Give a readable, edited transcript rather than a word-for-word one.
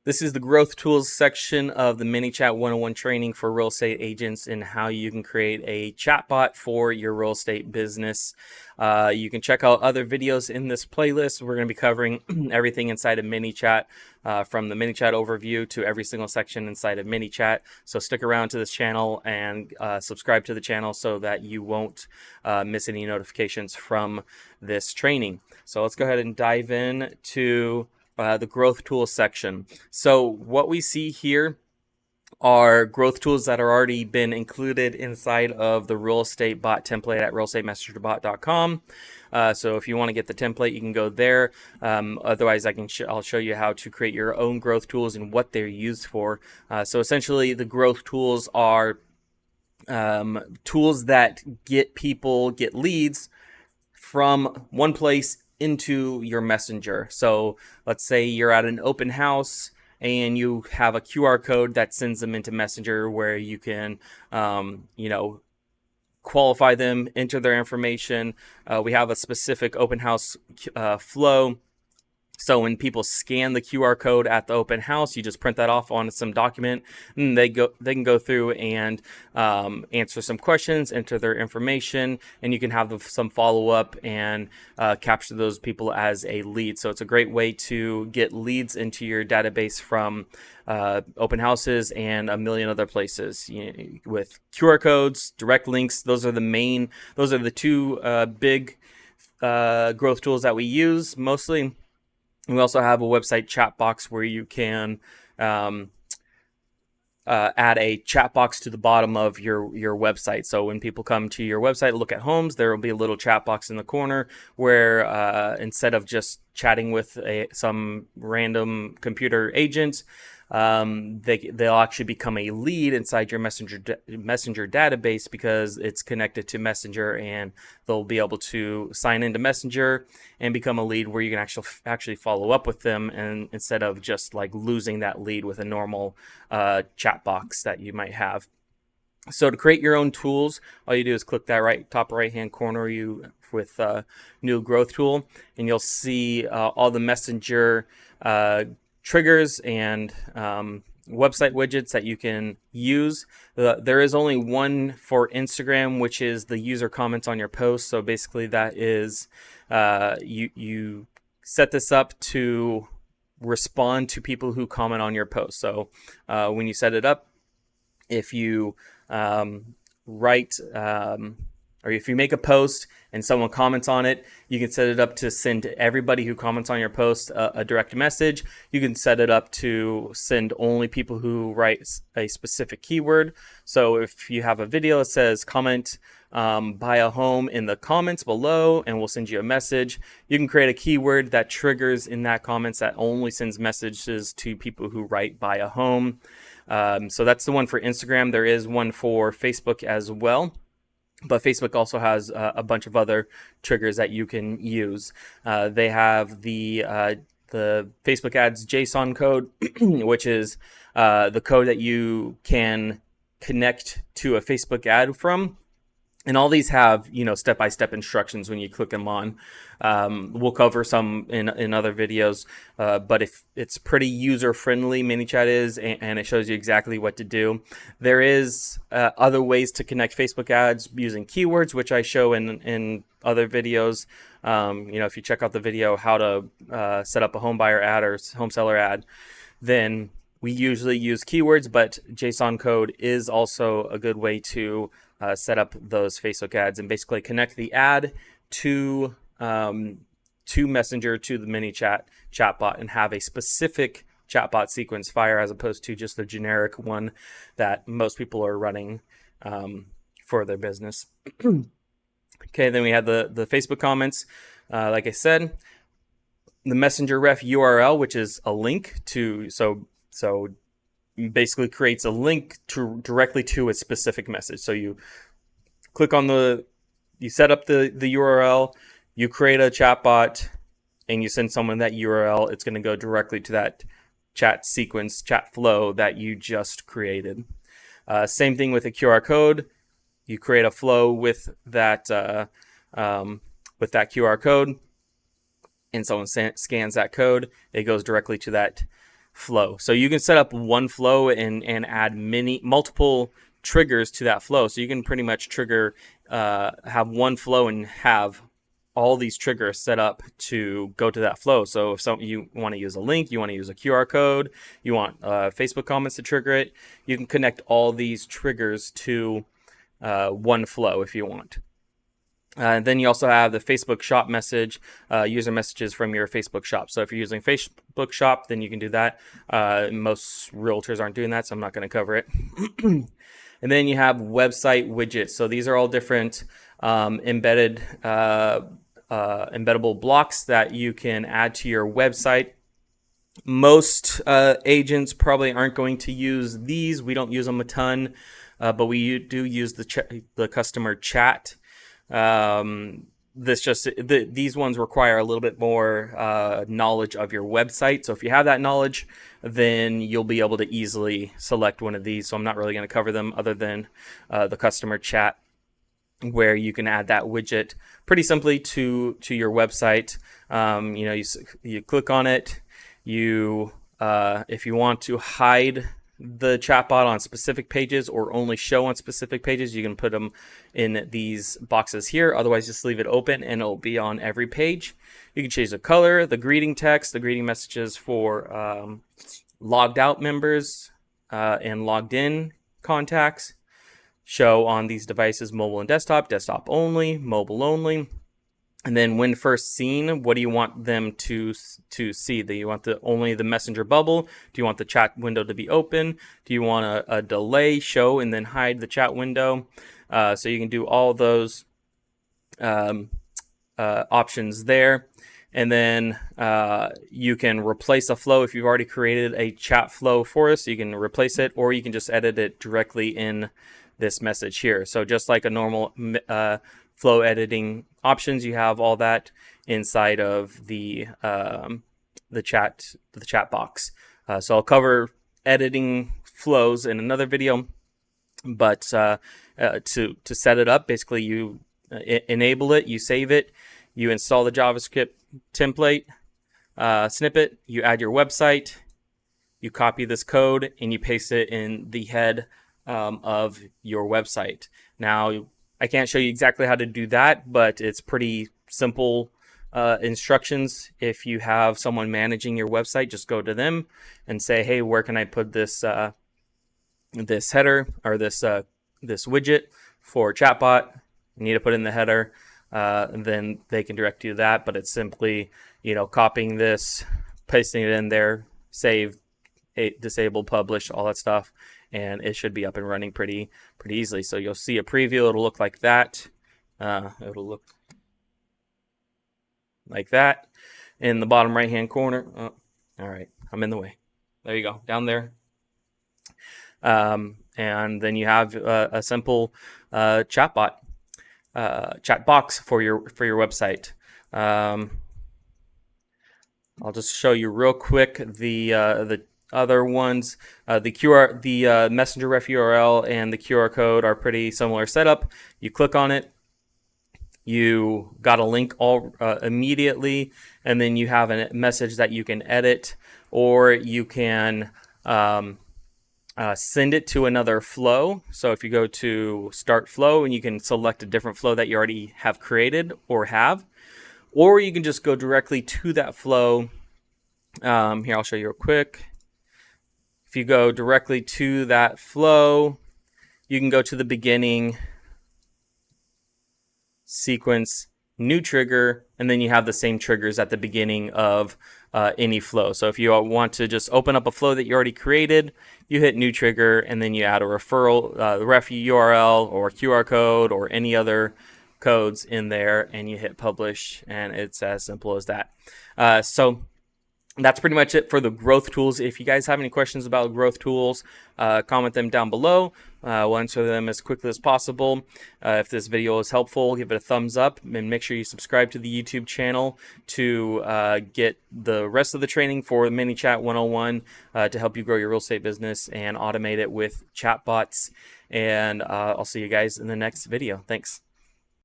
This is the Growth Tools section of the ManyChat 101 training for real estate agents and how you can create a chatbot for your real estate business. You can check out other videos in this playlist. We're going to be covering everything inside of ManyChat, from the ManyChat overview to every single section inside of ManyChat. So stick around to this channel and subscribe to the channel so that you won't miss any notifications from this training. So let's go ahead and dive in to the growth tools section. So what we see here are growth tools that are already been included inside of the real estate bot template at realestatemessengerbot.com. So if you want to get the template, you can go there. Otherwise, I'll show you how to create your own growth tools and what they're used for. So essentially, the growth tools are tools that get leads from one place into your messenger. So let's say you're at an open house and you have a QR code that sends them into Messenger where you can, qualify them, enter their information. We have a specific open house flow. So when people scan the QR code at the open house, you just print that off on some document, and they can go through and answer some questions, enter their information, and you can have some follow up and capture those people as a lead. So it's a great way to get leads into your database from open houses and a million other places. With QR codes, direct links, those are the two big growth tools that we use mostly. We also have a website chat box where you can add a chat box to the bottom of your website. So when people come to your website, look at homes, there will be a little chat box in the corner where instead of just chatting with some random computer agent, they'll actually become a lead inside your messenger database because it's connected to Messenger, and they'll be able to sign into Messenger and become a lead where you can actually follow up with them, and instead of just like losing that lead with a normal chat box that you might have. So to create your own tools, all you do is click that top right hand corner with new growth tool, and you'll see all the Messenger triggers and website widgets that you can use. There is only one for Instagram, which is the user comments on your post. So basically that is you set this up to respond to people who comment on your post. So when you set it up, if you or if you make a post and someone comments on it, you can set it up to send everybody who comments on your post a direct message. You can set it up to send only people who write a specific keyword. So if you have a video that says comment buy a home in the comments below, and we'll send you a message, you can create a keyword that triggers in that comments that only sends messages to people who write buy a home. So that's the one for Instagram. There is one for Facebook as well, but Facebook also has a bunch of other triggers that you can use. They have the Facebook ads JSON code, which is the code that you can connect to a Facebook ad from. And all these have, step-by-step instructions when you click them on. We'll cover some in other videos, but if it's pretty user-friendly, ManyChat is, and it shows you exactly what to do. There is other ways to connect Facebook ads using keywords, which I show in other videos. If you check out the video how to set up a home buyer ad or home seller ad, then we usually use keywords, but JSON code is also a good way to set up those Facebook ads and basically connect the ad to Messenger, to the ManyChat chatbot, and have a specific chatbot sequence fire as opposed to just the generic one that most people are running for their business. Okay, then we have the Facebook comments. Like I said, the Messenger ref URL, which is a link to, so basically creates a link directly to a specific message. So you click on you set up the URL, you create a chatbot, and you send someone that URL. It's going to go directly to that chat sequence, chat flow that you just created. Same thing with a QR code. You create a flow with that QR code, and someone scans that code. It goes directly to that flow. So you can set up one flow and add multiple triggers to that flow. So you can pretty much trigger, have one flow and have all these triggers set up to go to that flow. So if you want to use a link, you want to use a QR code, you want Facebook comments to trigger it, you can connect all these triggers to one flow if you want. And then you also have the Facebook shop message, user messages from your Facebook shop. So if you're using Facebook shop, then you can do that. Most realtors aren't doing that, so I'm not going to cover it. And then you have website widgets. So these are all different embeddable blocks that you can add to your website. Most agents probably aren't going to use these. We don't use them a ton, but we do use the customer chat. These ones require a little bit more knowledge of your website. So if you have that knowledge, then you'll be able to easily select one of these. So I'm not really going to cover them other than the customer chat, where you can add that widget pretty simply to your website. You click on it. If you want to hide the chatbot on specific pages or only show on specific pages, you can put them in these boxes here. Otherwise, just leave it open and it'll be on every page. You can change the color, the greeting text, the greeting messages for logged out members and logged in contacts. Show on these devices, mobile and desktop only, mobile only. And then when first seen, what do you want them to see? Do you want only the messenger bubble? Do you want the chat window to be open? Do you want a delay, show, and then hide the chat window? So you can do all those options there. And then you can replace a flow if you've already created a chat flow for us. You can replace it, or you can just edit it directly in this message here. So just like a normal flow editing options, you have all that inside of the chat box. So I'll cover editing flows in another video, but to set it up, basically you enable it, you save it, you install the JavaScript template snippet, you add your website, you copy this code, and you paste it in the head of your website. Now, I can't show you exactly how to do that, but it's pretty simple instructions. If you have someone managing your website, just go to them and say, hey, where can I put this this header or this widget for Chatbot? You need to put in the header, and then they can direct you to that. But it's simply, copying this, pasting it in there, save, disable, publish, all that stuff, and it should be up and running pretty easily. So you'll see a preview. It'll look like that. It'll look like that in the bottom right hand corner. Oh, all right, I'm in the way. There you go, down there. And then you have a simple chat box for your website. I'll just show you real quick the other ones. The messenger ref URL and the QR code are pretty similar setup. You click on it, you got a link immediately, and then you have a message that you can edit, or you can send it to another flow. So if you go to start flow, and you can select a different flow that you already have created or have, or you can just go directly to that flow. Here, I'll show you real quick. If you go directly to that flow, you can go to the beginning, sequence, new trigger, and then you have the same triggers at the beginning of any flow. So if you want to just open up a flow that you already created, you hit new trigger, and then you add a referral, ref URL or QR code or any other codes in there, and you hit publish, and it's as simple as that. So that's pretty much it for the growth tools. If you guys have any questions about growth tools, comment them down below. We'll answer them as quickly as possible. If this video is helpful, give it a thumbs up, and make sure you subscribe to the YouTube channel to get the rest of the training for ManyChat 101 to help you grow your real estate business and automate it with chatbots. And I'll see you guys in the next video. Thanks.